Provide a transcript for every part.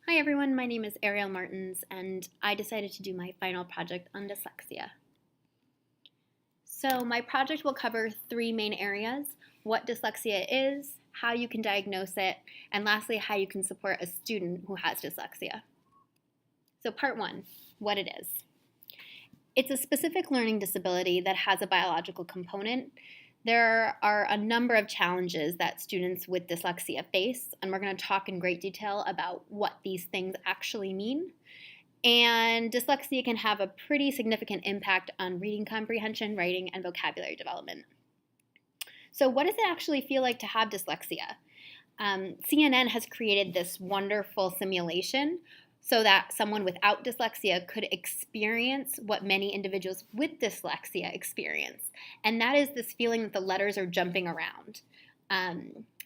Hi everyone, my name is Ariel Martins and I decided to do my final project on dyslexia. So my project will cover three main areas: what dyslexia is, how you can diagnose it, and lastly, how you can support a student who has dyslexia. So part one, what it is. It's a specific learning disability that has a biological component. There are a number of challenges that students with dyslexia face, and we're going to talk in great detail about what these things actually mean. And dyslexia can have a pretty significant impact on reading comprehension, writing, and vocabulary development. So what does it actually feel like to have dyslexia? CNN has created this wonderful simulation so that someone without dyslexia could experience what many individuals with dyslexia experience. And that is this feeling that the letters are jumping around.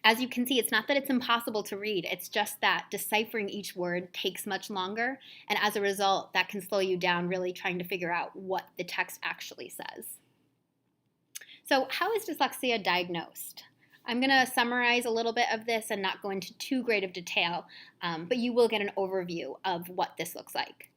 As you can see, it's not that it's impossible to read, it's just that deciphering each word takes much longer, and as a result, that can slow you down really trying to figure out what the text actually says. So how is dyslexia diagnosed? I'm going to summarize a little bit of this and not go into too great of detail, but you will get an overview of what this looks like.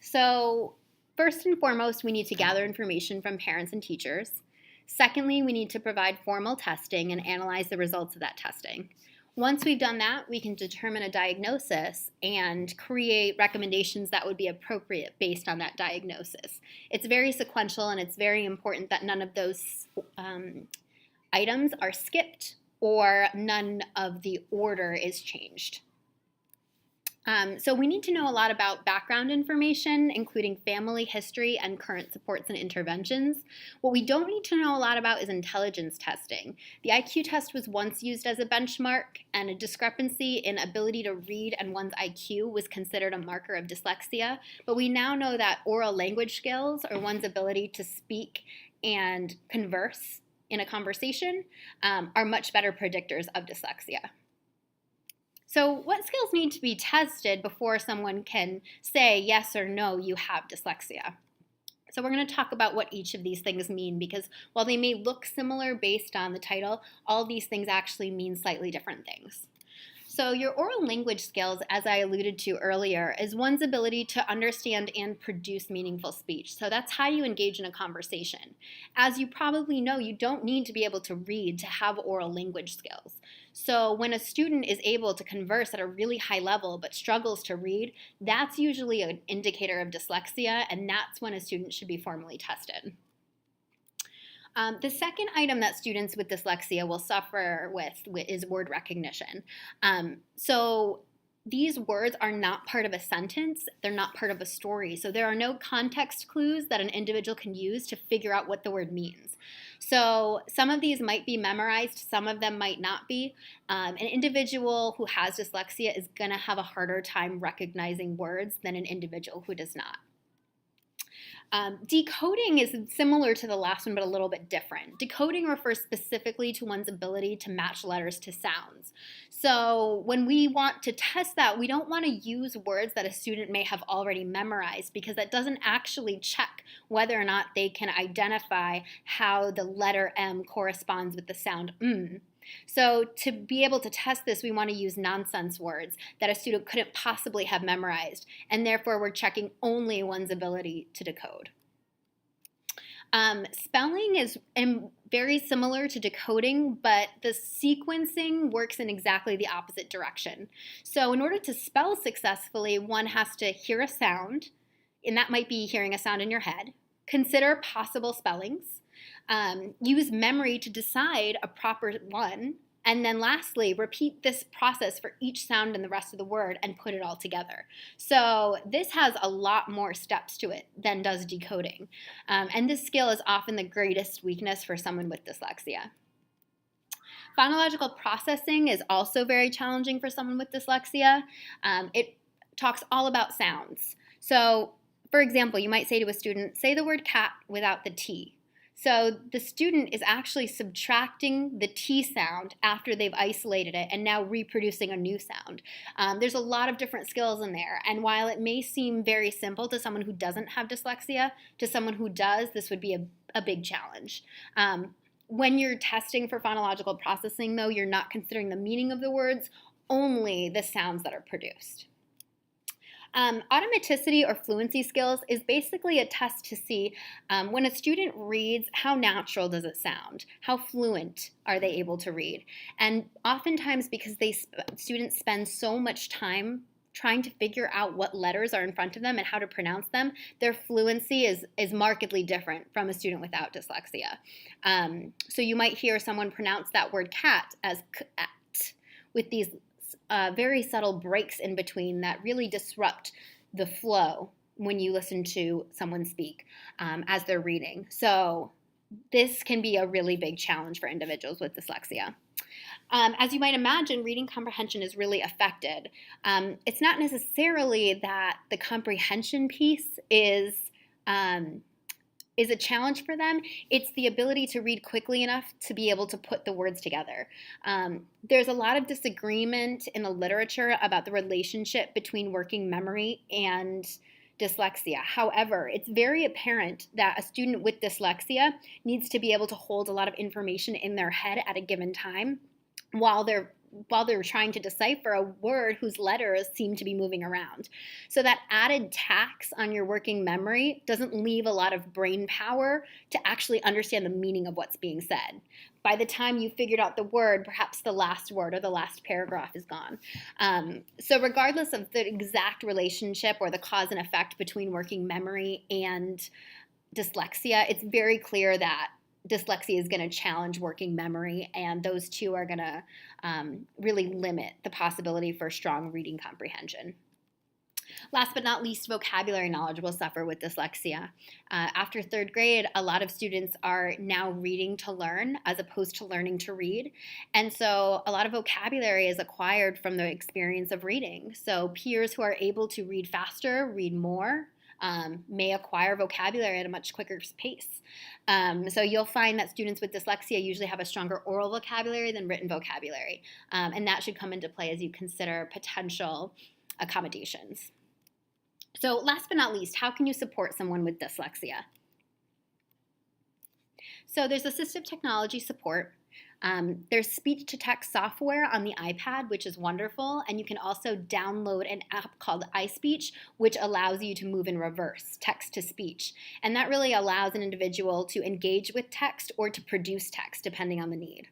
So first and foremost, we need to gather information from parents and teachers. Secondly, we need to provide formal testing and analyze the results of that testing. Once we've done that, we can determine a diagnosis and create recommendations that would be appropriate based on that diagnosis. It's very sequential, and it's very important that none of those items are skipped or none of the order is changed. So we need to know a lot about background information, including family history and current supports and interventions. What we don't need to know a lot about is intelligence testing. The IQ test was once used as a benchmark, and a discrepancy in ability to read and one's IQ was considered a marker of dyslexia. But we now know that oral language skills, or one's ability to speak and converse in a conversation, are much better predictors of dyslexia. So what skills need to be tested before someone can say yes or no, you have dyslexia? So we're going to talk about what each of these things mean, because while they may look similar based on the title, all these things actually mean slightly different things. So your oral language skills, as I alluded to earlier, is one's ability to understand and produce meaningful speech. So that's how you engage in a conversation. As you probably know, you don't need to be able to read to have oral language skills. So when a student is able to converse at a really high level but struggles to read, that's usually an indicator of dyslexia, and that's when a student should be formally tested. The second item that students with dyslexia will suffer with is word recognition. So these words are not part of a sentence, they're not part of a story, so there are no context clues that an individual can use to figure out what the word means. So some of these might be memorized, some of them might not be. An individual who has dyslexia is going to have a harder time recognizing words than an individual who does not. Decoding is similar to the last one, but a little bit different. Decoding refers specifically to one's ability to match letters to sounds. So when we want to test that, we don't want to use words that a student may have already memorized, because that doesn't actually check whether or not they can identify how the letter M corresponds with the sound M. So to be able to test this, we want to use nonsense words that a student couldn't possibly have memorized, and therefore we're checking only one's ability to decode. Spelling is very similar to decoding, but the sequencing works in exactly the opposite direction. So in order to spell successfully, one has to hear a sound, and that might be hearing a sound in your head, consider possible spellings, use memory to decide a proper one, and then lastly, repeat this process for each sound in the rest of the word and put it all together. So this has a lot more steps to it than does decoding. And this skill is often the greatest weakness for someone with dyslexia. Phonological processing is also very challenging for someone with dyslexia. It talks all about sounds. So, for example, you might say to a student, say the word cat without the T. So the student is actually subtracting the T sound after they've isolated it and now reproducing a new sound. There's a lot of different skills in there, and while it may seem very simple to someone who doesn't have dyslexia, to someone who does, this would be a big challenge. When you're testing for phonological processing, though, you're not considering the meaning of the words, only the sounds that are produced. Automaticity or fluency skills is basically a test to see when a student reads, how natural does it sound? How fluent are they able to read? And oftentimes, because students spend so much time trying to figure out what letters are in front of them and how to pronounce them, their fluency is markedly different from a student without dyslexia. So you might hear someone pronounce that word cat as cat, with these very subtle breaks in between that really disrupt the flow when you listen to someone speak as they're reading. So this can be a really big challenge for individuals with dyslexia. As you might imagine, reading comprehension is really affected. It's not necessarily that the comprehension piece is a challenge for them. It's the ability to read quickly enough to be able to put the words together. There's a lot of disagreement in the literature about the relationship between working memory and dyslexia. However, it's very apparent that a student with dyslexia needs to be able to hold a lot of information in their head at a given time while they're trying to decipher a word whose letters seem to be moving around. So that added tax on your working memory doesn't leave a lot of brain power to actually understand the meaning of what's being said. By the time you figured out the word, perhaps the last word or the last paragraph is gone. So regardless of the exact relationship or the cause and effect between working memory and dyslexia, it's very clear that dyslexia is going to challenge working memory, and those two are going to really limit the possibility for strong reading comprehension. Last but not least, vocabulary knowledge will suffer with dyslexia. After third grade, a lot of students are now reading to learn as opposed to learning to read. And so a lot of vocabulary is acquired from the experience of reading. So peers who are able to read faster, read more, may acquire vocabulary at a much quicker pace. So you'll find that students with dyslexia usually have a stronger oral vocabulary than written vocabulary. And that should come into play as you consider potential accommodations. So last but not least, how can you support someone with dyslexia? So there's assistive technology support. There's speech-to-text software on the iPad, which is wonderful, and you can also download an app called iSpeech, which allows you to move in reverse, text-to-speech. And that really allows an individual to engage with text or to produce text, depending on the need.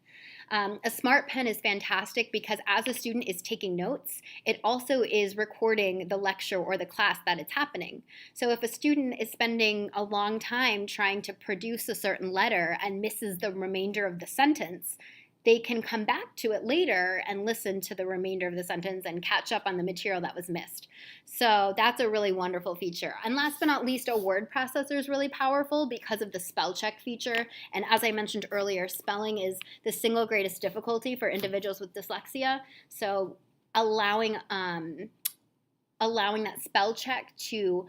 A smart pen is fantastic because as a student is taking notes, it also is recording the lecture or the class that it's happening. So if a student is spending a long time trying to produce a certain letter and misses the remainder of the sentence, they can come back to it later and listen to the remainder of the sentence and catch up on the material that was missed. So that's a really wonderful feature. And last but not least, a word processor is really powerful because of the spell check feature. And as I mentioned earlier, spelling is the single greatest difficulty for individuals with dyslexia. So allowing that spell check to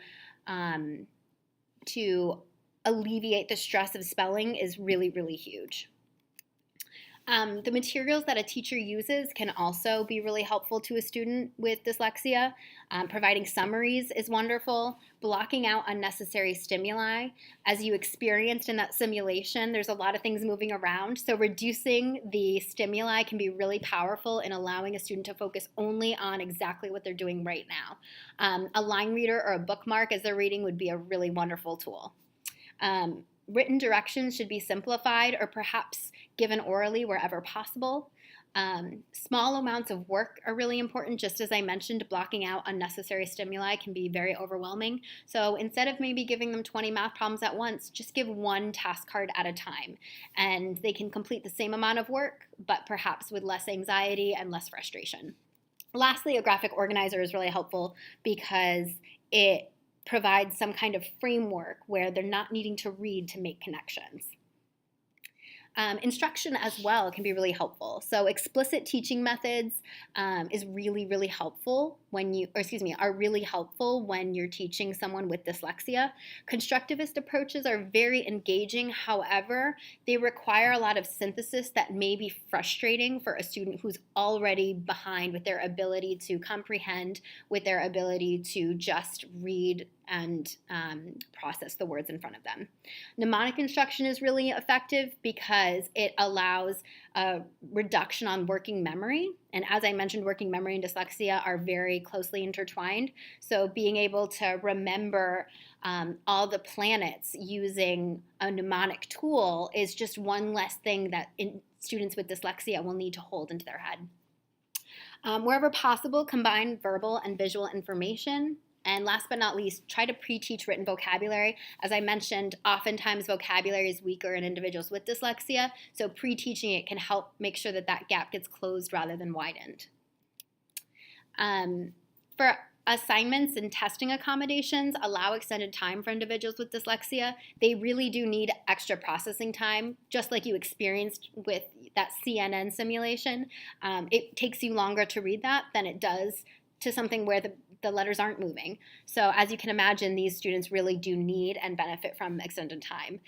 alleviate the stress of spelling is really, really huge. The materials that a teacher uses can also be really helpful to a student with dyslexia. Providing summaries is wonderful. Blocking out unnecessary stimuli. As you experienced in that simulation, there's a lot of things moving around, so reducing the stimuli can be really powerful in allowing a student to focus only on exactly what they're doing right now. A line reader or a bookmark as they're reading would be a really wonderful tool. Written directions should be simplified or perhaps given orally wherever possible. Small amounts of work are really important. Just as I mentioned, blocking out unnecessary stimuli can be very overwhelming. So instead of maybe giving them 20 math problems at once, just give one task card at a time. And they can complete the same amount of work, but perhaps with less anxiety and less frustration. Lastly, a graphic organizer is really helpful because it provides some kind of framework where they're not needing to read to make connections. Instruction as well can be really helpful. So explicit teaching methods is really, really helpful are really helpful when you're teaching someone with dyslexia. Constructivist approaches are very engaging. However, they require a lot of synthesis that may be frustrating for a student who's already behind with their ability to comprehend, with their ability to just read and process the words in front of them. Mnemonic instruction is really effective because it allows a reduction on working memory. And as I mentioned, working memory and dyslexia are very closely intertwined. So being able to remember all the planets using a mnemonic tool is just one less thing that students with dyslexia will need to hold into their head. Wherever possible, combine verbal and visual information. And last but not least, try to pre-teach written vocabulary. As I mentioned, oftentimes vocabulary is weaker in individuals with dyslexia, so pre-teaching it can help make sure that that gap gets closed rather than widened. For assignments and testing accommodations, allow extended time for individuals with dyslexia. They really do need extra processing time, just like you experienced with that CNN simulation. It takes you longer to read that than it does to something where the letters aren't moving. So as you can imagine, these students really do need and benefit from extended time.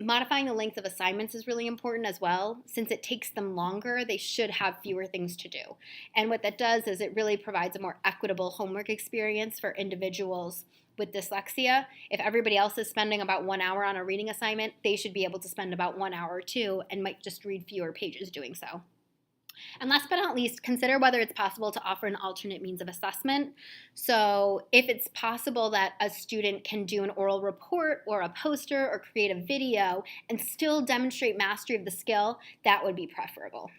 Modifying the length of assignments is really important as well. Since it takes them longer, they should have fewer things to do. And what that does is it really provides a more equitable homework experience for individuals with dyslexia. If everybody else is spending about 1 hour on a reading assignment, they should be able to spend about 1 hour too and might just read fewer pages doing so. And last but not least, consider whether it's possible to offer an alternate means of assessment. So if it's possible that a student can do an oral report or a poster or create a video and still demonstrate mastery of the skill, that would be preferable.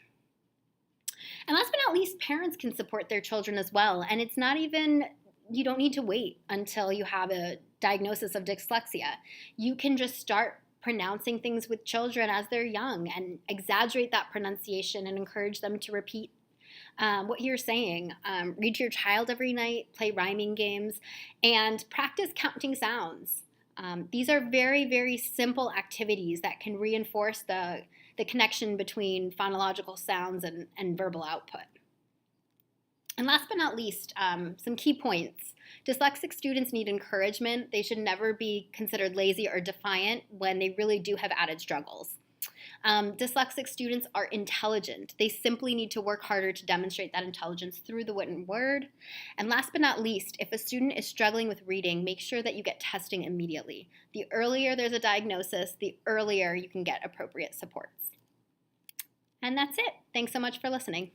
And last but not least, parents can support their children as well. And it's not even, you don't need to wait until you have a diagnosis of dyslexia. You can just start pronouncing things with children as they're young and exaggerate that pronunciation and encourage them to repeat what you're saying. Read to your child every night, play rhyming games, and practice counting sounds. These are very, very simple activities that can reinforce the connection between phonological sounds and verbal output. And last but not least, some key points. Dyslexic students need encouragement. They should never be considered lazy or defiant when they really do have added struggles. Dyslexic students are intelligent. They simply need to work harder to demonstrate that intelligence through the written word. And last but not least, if a student is struggling with reading, make sure that you get testing immediately. The earlier there's a diagnosis, the earlier you can get appropriate supports. And that's it. Thanks so much for listening.